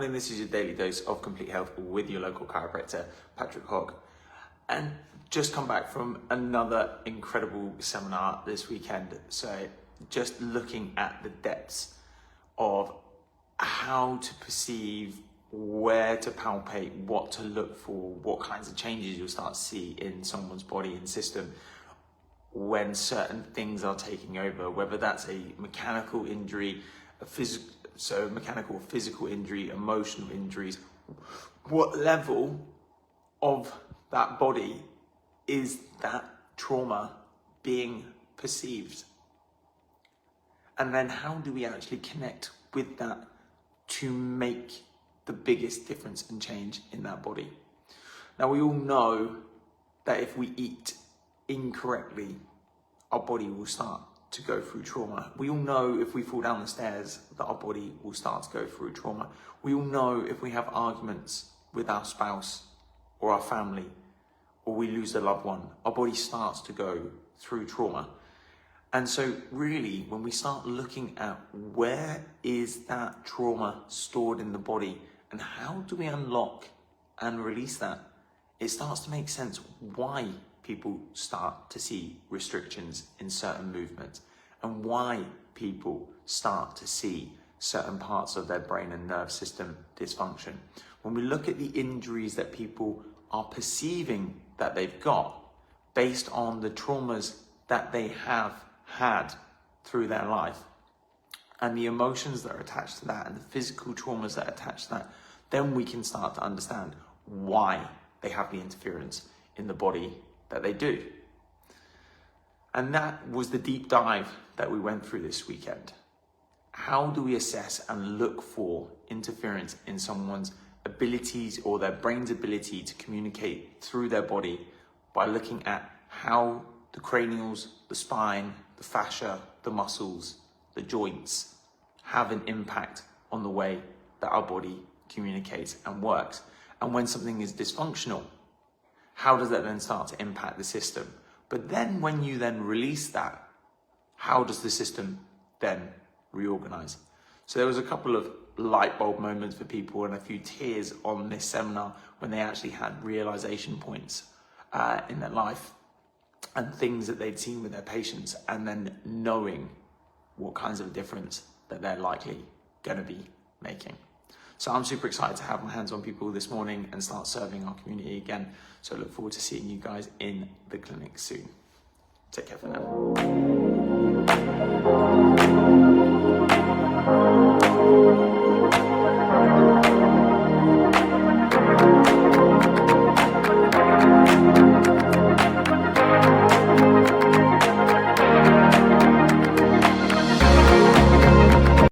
morning, this is your daily dose of complete health with your local chiropractor, Patrick Hogg. And just come back from another incredible seminar this weekend. So just looking at the depths of how to perceive, where to palpate, what to look for, what kinds of changes you'll start to see in someone's body and system when certain things are taking over, whether that's a mechanical injury, mechanical or physical injury, emotional injuries, what level of that body is that trauma being perceived? And then how do we actually connect with that to make the biggest difference and change in that body? Now, we all know that if we eat incorrectly, our body will start to go through trauma. We all know if we fall down the stairs that our body will start to go through trauma. We all know if we have arguments with our spouse or our family, or we lose a loved one, our body starts to go through trauma. And so really, when we start looking at where is that trauma stored in the body and how do we unlock and release that, it starts to make sense why people start to see restrictions in certain movements and why people start to see certain parts of their brain and nerve system dysfunction. When we look at the injuries that people are perceiving that they've got based on the traumas that they have had through their life and the emotions that are attached to that and the physical traumas that are attached to that, then we can start to understand why they have the interference in the body that they do. And that was the deep dive that we went through this weekend. How do we assess and look for interference in someone's abilities or their brain's ability to communicate through their body by looking at how the cranials, the spine, the fascia, the muscles, the joints have an impact on the way that our body communicates and works. And when something is dysfunctional, how does that then start to impact the system? But then when you then release that, how does the system then reorganize? So there was a couple of light bulb moments for people and a few tears on this seminar when they actually had realization points in their life and things that they'd seen with their patients, and then knowing what kinds of difference that they're likely going to be making. So I'm super excited to have my hands on people this morning and start serving our community again. So I look forward to seeing you guys in the clinic soon. Take care for now.